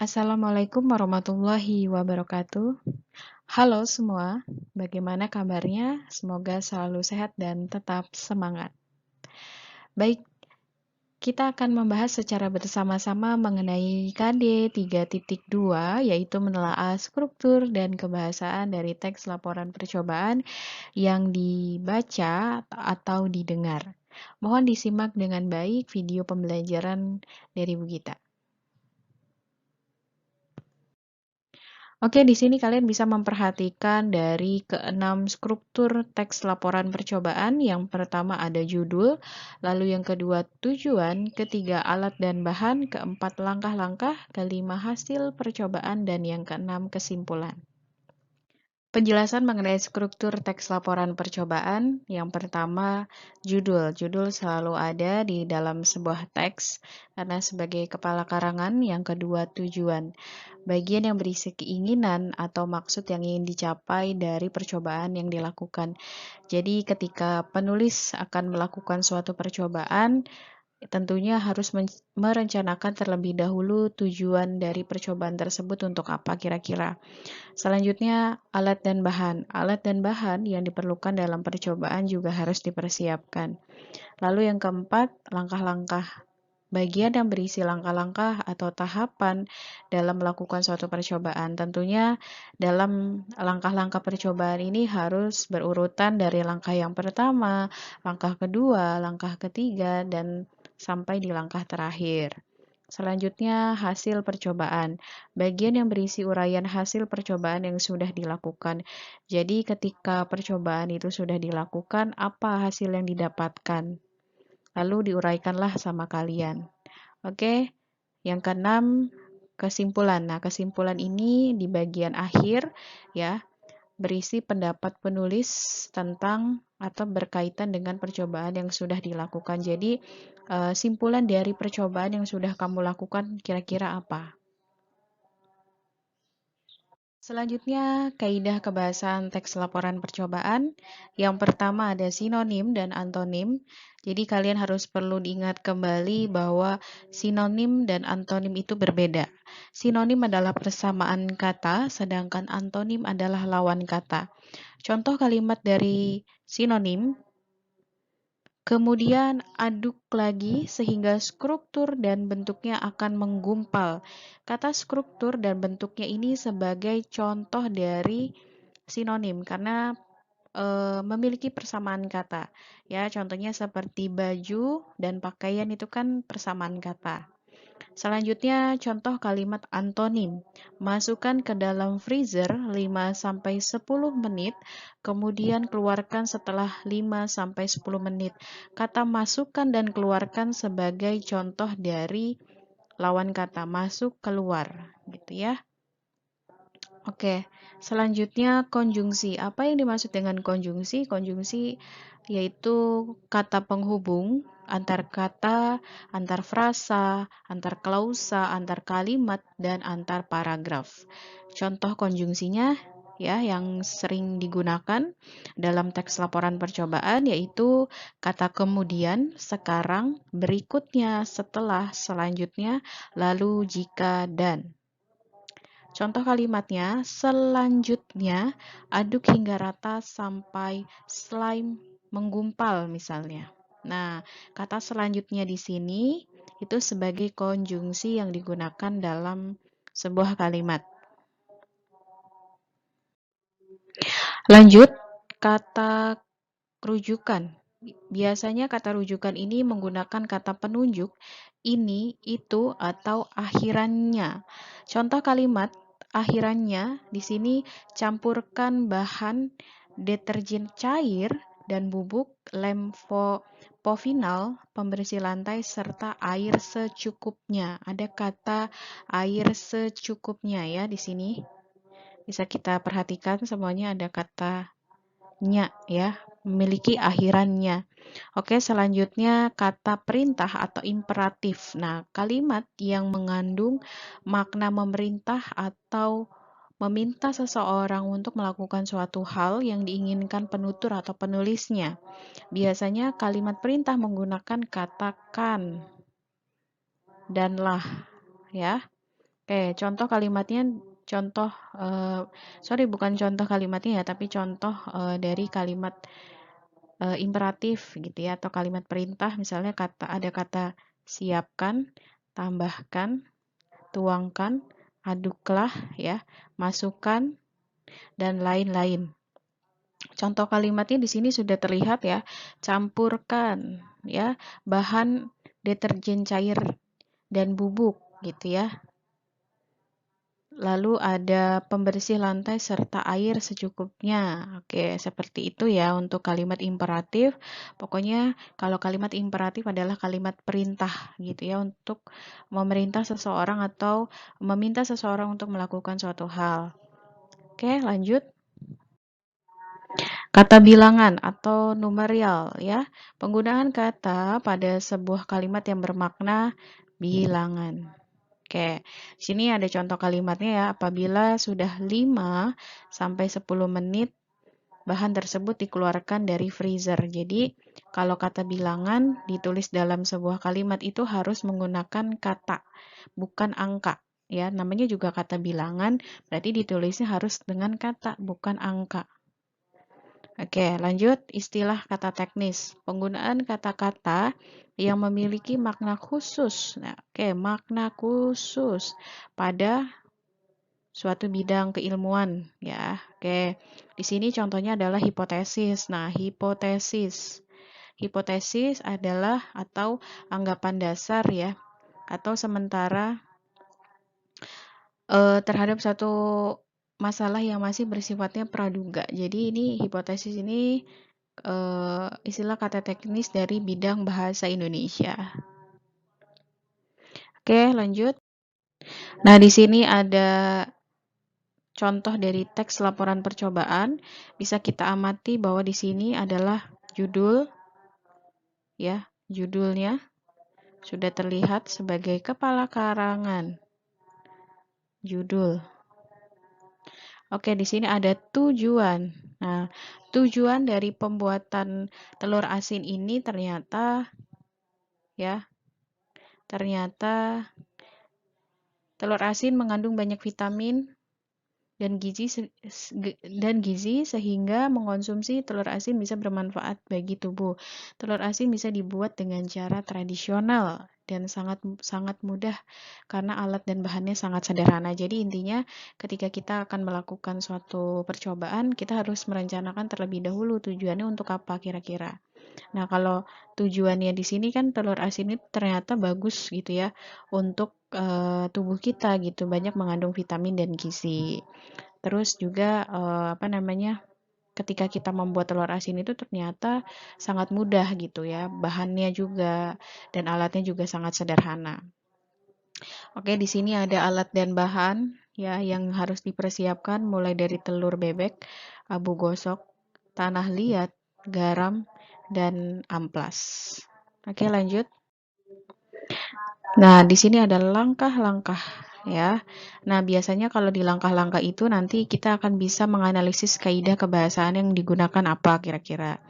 Assalamualaikum warahmatullahi wabarakatuh. Halo semua, bagaimana kabarnya? Semoga selalu sehat dan tetap semangat. Baik, kita akan membahas secara bersama-sama mengenai KD 3.2, yaitu menelaah struktur dan kebahasaan dari teks laporan percobaan yang dibaca atau didengar. Mohon disimak dengan baik video pembelajaran dari Bu Gita. Oke, di sini kalian bisa memperhatikan dari keenam struktur teks laporan percobaan. Yang pertama ada judul, lalu yang kedua tujuan, ketiga alat dan bahan, keempat langkah-langkah, kelima hasil percobaan, dan yang keenam kesimpulan. Penjelasan mengenai struktur teks laporan percobaan. Yang pertama, judul. Judul selalu ada di dalam sebuah teks karena sebagai kepala karangan. Yang kedua, tujuan. Bagian yang berisi keinginan atau maksud yang ingin dicapai dari percobaan yang dilakukan. Jadi ketika penulis akan melakukan suatu percobaan, tentunya harus merencanakan terlebih dahulu tujuan dari percobaan tersebut untuk apa kira-kira. Selanjutnya, alat dan bahan. Alat dan bahan yang diperlukan dalam percobaan juga harus dipersiapkan. Lalu yang keempat, langkah-langkah. Bagian yang berisi langkah-langkah atau tahapan dalam melakukan suatu percobaan. Tentunya dalam langkah-langkah percobaan ini harus berurutan dari langkah yang pertama, langkah kedua, langkah ketiga, dan sampai di langkah terakhir. Selanjutnya, hasil percobaan. Bagian yang berisi uraian hasil percobaan yang sudah dilakukan. Jadi, ketika percobaan itu sudah dilakukan, apa hasil yang didapatkan? Lalu diuraikanlah sama kalian. Oke, yang keenam, kesimpulan. Nah, kesimpulan ini di bagian akhir ya, berisi pendapat penulis tentang atau berkaitan dengan percobaan yang sudah dilakukan. Jadi, simpulan dari percobaan yang sudah kamu lakukan kira-kira apa? Selanjutnya, kaidah kebahasaan teks laporan percobaan. Yang pertama ada sinonim dan antonim. Jadi kalian harus perlu diingat kembali bahwa sinonim dan antonim itu berbeda. Sinonim adalah persamaan kata, sedangkan antonim adalah lawan kata. Contoh kalimat dari sinonim, kemudian aduk lagi sehingga struktur dan bentuknya akan menggumpal. Kata struktur dan bentuknya ini sebagai contoh dari sinonim karena memiliki persamaan kata. Ya, contohnya seperti baju dan pakaian itu kan persamaan kata. Selanjutnya, contoh kalimat antonim. Masukkan ke dalam freezer 5-10 menit, kemudian keluarkan setelah 5-10 menit. Kata masukkan dan keluarkan sebagai contoh dari lawan kata masuk keluar, gitu ya. Oke, selanjutnya konjungsi. Apa yang dimaksud dengan konjungsi? Konjungsi yaitu kata penghubung antar kata, antar frasa, antar klausa, antar kalimat, dan antar paragraf. Contoh konjungsinya ya yang sering digunakan dalam teks laporan percobaan yaitu kata kemudian, sekarang, berikutnya, setelah, selanjutnya, lalu, jika, dan. Contoh kalimatnya, selanjutnya aduk hingga rata sampai slime menggumpal misalnya. Nah, kata selanjutnya di sini itu sebagai konjungsi yang digunakan dalam sebuah kalimat. Lanjut, kata rujukan. Biasanya kata rujukan ini menggunakan kata penunjuk ini, itu, atau akhirannya. Contoh kalimat akhirannya di sini campurkan bahan deterjen cair dan bubuk lem povinal pembersih lantai serta air secukupnya. Ada kata air secukupnya ya di sini. Bisa kita perhatikan semuanya ada kata nya ya, memiliki akhirannya. Oke, selanjutnya kata perintah atau imperatif. Nah, kalimat yang mengandung makna memerintah atau meminta seseorang untuk melakukan suatu hal yang diinginkan penutur atau penulisnya. Biasanya kalimat perintah menggunakan kata kan dan lah ya. Oke, contoh kalimatnya, contoh, bukan contoh kalimatnya ya, tapi contoh dari kalimat imperatif gitu ya, atau kalimat perintah, misalnya ada kata siapkan, tambahkan, tuangkan, aduklah ya, masukkan, dan lain-lain. Contoh kalimatnya di sini sudah terlihat ya, campurkan ya, bahan deterjen cair dan bubuk gitu ya. Lalu ada pembersih lantai serta air secukupnya. Oke, seperti itu ya untuk kalimat imperatif. Pokoknya kalau kalimat imperatif adalah kalimat perintah gitu ya, untuk memerintah seseorang atau meminta seseorang untuk melakukan suatu hal. Oke, lanjut. Kata bilangan atau numeral ya. Penggunaan kata pada sebuah kalimat yang bermakna bilangan. Oke, sini ada contoh kalimatnya ya. Apabila sudah 5 sampai 10 menit bahan tersebut dikeluarkan dari freezer. Jadi, kalau kata bilangan ditulis dalam sebuah kalimat itu harus menggunakan kata, bukan angka. Ya, namanya juga kata bilangan, berarti ditulisnya harus dengan kata, bukan angka. Oke, lanjut istilah kata teknis. Penggunaan kata-kata yang memiliki makna khusus. Nah, oke, makna khusus pada suatu bidang keilmuan ya. Oke. Di sini contohnya adalah hipotesis. Nah, hipotesis. Hipotesis adalah atau anggapan dasar ya, atau sementara terhadap satu masalah yang masih bersifatnya praduga. Jadi ini hipotesis ini istilah kata teknis dari bidang bahasa Indonesia. Oke, lanjut. Nah, di sini ada contoh dari teks laporan percobaan. Bisa kita amati bahwa di sini adalah judul, ya, judulnya sudah terlihat sebagai kepala karangan. Judul. Oke, di sini ada tujuan. Nah, tujuan dari pembuatan telur asin ini ternyata telur asin mengandung banyak vitamin dan gizi sehingga mengkonsumsi telur asin bisa bermanfaat bagi tubuh. Telur asin bisa dibuat dengan cara tradisional dan sangat mudah karena alat dan bahannya sangat sederhana. Jadi intinya ketika kita akan melakukan suatu percobaan, kita harus merencanakan terlebih dahulu tujuannya untuk apa kira-kira. Nah, kalau tujuannya di sini kan telur asin itu ternyata bagus gitu ya untuk tubuh kita gitu, banyak mengandung vitamin dan gizi. Terus juga ketika kita membuat telur asin itu ternyata sangat mudah gitu ya, bahannya juga dan alatnya juga sangat sederhana. Oke, di sini ada alat dan bahan ya yang harus dipersiapkan mulai dari telur bebek, abu gosok, tanah liat, garam, dan amplas. Oke, lanjut. Nah, di sini ada langkah-langkah ya. Nah, biasanya kalau di langkah-langkah itu nanti kita akan bisa menganalisis kaidah kebahasaan yang digunakan apa kira-kira.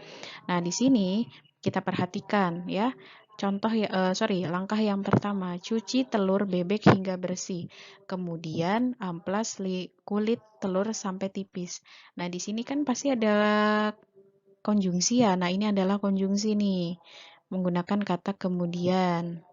Nah, di sini kita perhatikan ya. Contoh ya, langkah yang pertama, cuci telur bebek hingga bersih. Kemudian amplas kulit telur sampai tipis. Nah, di sini kan pasti ada konjungsi ya. Nah, ini adalah konjungsi nih. Menggunakan kata kemudian.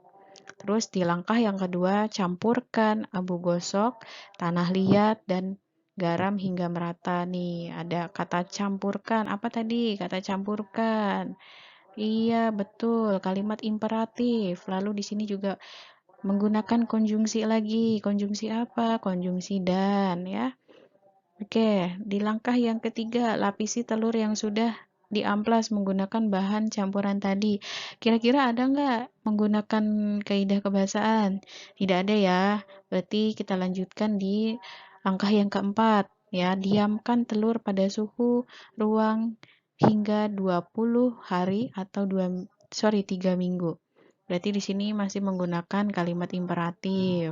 Terus di langkah yang kedua, campurkan abu gosok, tanah liat, dan garam hingga merata nih. Ada kata campurkan. Apa tadi? Kata campurkan. Iya, betul. Kalimat imperatif. Lalu di sini juga menggunakan konjungsi lagi. Konjungsi apa? Konjungsi dan ya. Oke, di langkah yang ketiga, lapisi telur yang sudah diamplas menggunakan bahan campuran tadi. Kira-kira ada nggak menggunakan kaidah kebahasaan? Tidak ada ya. Berarti kita lanjutkan di langkah yang keempat. Ya, diamkan telur pada suhu ruang hingga 20 hari atau 3 minggu. Berarti di sini masih menggunakan kalimat imperatif.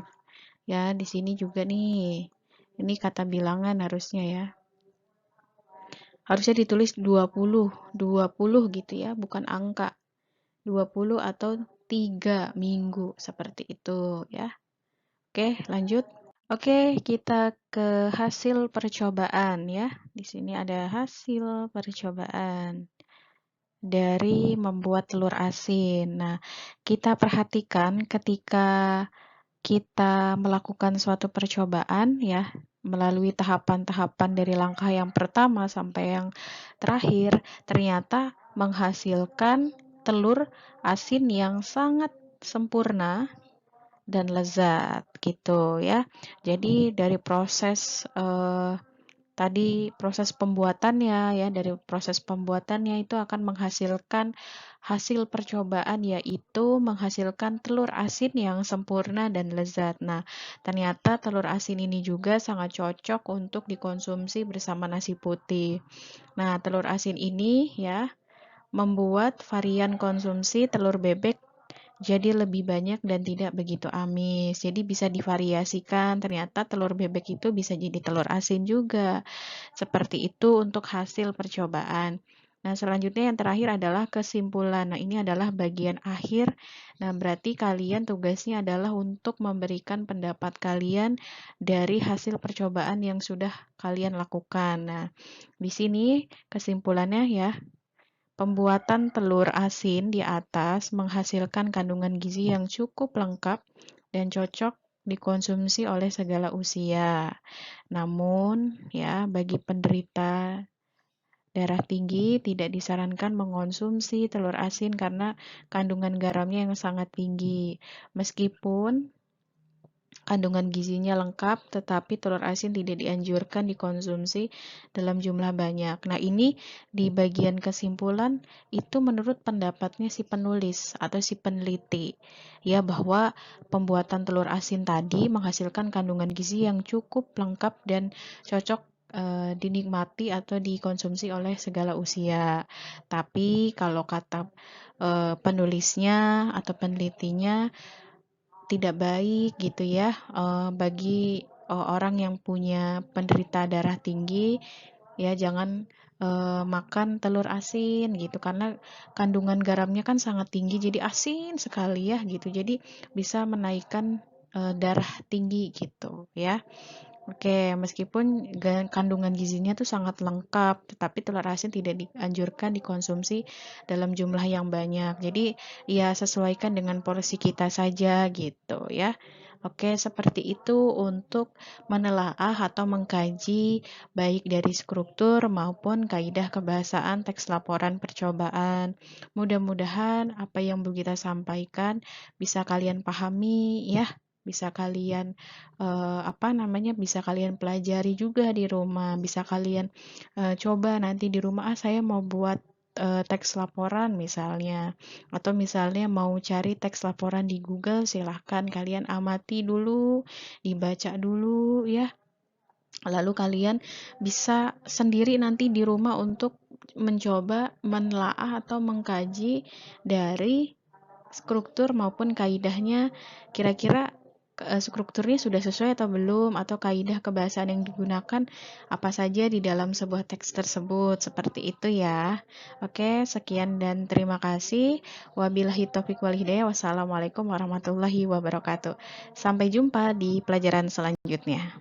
Ya, di sini juga nih. Ini kata bilangan harusnya ya. Harusnya ditulis 20 gitu ya, bukan angka. 20 atau 3 minggu seperti itu ya. Oke, lanjut. Oke, kita ke hasil percobaan ya. Di sini ada hasil percobaan dari membuat telur asin. Nah, kita perhatikan ketika kita melakukan suatu percobaan ya, melalui tahapan-tahapan dari langkah yang pertama sampai yang terakhir, ternyata menghasilkan telur asin yang sangat sempurna dan lezat gitu ya. Jadi dari proses tadi proses pembuatannya ya, dari proses pembuatannya itu akan menghasilkan hasil percobaan yaitu menghasilkan telur asin yang sempurna dan lezat. Nah, ternyata telur asin ini juga sangat cocok untuk dikonsumsi bersama nasi putih. Nah, telur asin ini ya membuat varian konsumsi telur bebek jadi lebih banyak dan tidak begitu amis. Jadi bisa divariasikan, ternyata telur bebek itu bisa jadi telur asin juga. Seperti itu untuk hasil percobaan. Nah, selanjutnya yang terakhir adalah kesimpulan. Nah, ini adalah bagian akhir. Nah, berarti kalian tugasnya adalah untuk memberikan pendapat kalian dari hasil percobaan yang sudah kalian lakukan. Nah, di sini kesimpulannya ya, pembuatan telur asin di atas menghasilkan kandungan gizi yang cukup lengkap dan cocok dikonsumsi oleh segala usia. Namun, ya, bagi penderita darah tinggi tidak disarankan mengonsumsi telur asin karena kandungan garamnya yang sangat tinggi. Meskipun kandungan gizinya lengkap, tetapi telur asin tidak dianjurkan dikonsumsi dalam jumlah banyak. Nah, ini di bagian kesimpulan itu menurut pendapatnya si penulis atau si peneliti, ya, bahwa pembuatan telur asin tadi menghasilkan kandungan gizi yang cukup lengkap dan cocok dinikmati atau dikonsumsi oleh segala usia. Tapi kalau kata penulisnya atau penelitinya tidak baik gitu ya bagi orang yang punya penderita darah tinggi ya, jangan makan telur asin gitu karena kandungan garamnya kan sangat tinggi, jadi asin sekali ya gitu, jadi bisa menaikkan darah tinggi gitu ya. Oke, meskipun kandungan gizinya tuh sangat lengkap, tetapi telur asin tidak dianjurkan dikonsumsi dalam jumlah yang banyak. Jadi, ya sesuaikan dengan porsi kita saja gitu ya. Oke, seperti itu untuk menelaah atau mengkaji baik dari struktur maupun kaidah kebahasaan teks laporan percobaan. Mudah-mudahan apa yang Bu Gita sampaikan bisa kalian pahami ya, bisa kalian bisa kalian pelajari juga di rumah, bisa kalian coba nanti di rumah, saya mau buat teks laporan misalnya, atau misalnya mau cari teks laporan di Google, silahkan kalian amati dulu, dibaca dulu ya, lalu kalian bisa sendiri nanti di rumah untuk mencoba menelaah atau mengkaji dari struktur maupun kaidahnya, kira-kira strukturnya sudah sesuai atau belum, atau kaidah kebahasaan yang digunakan apa saja di dalam sebuah teks tersebut, seperti itu ya. Oke, sekian dan terima kasih. Wabillahi taufiq wal hidayah. Wassalamualaikum warahmatullahi wabarakatuh. Sampai jumpa di pelajaran selanjutnya.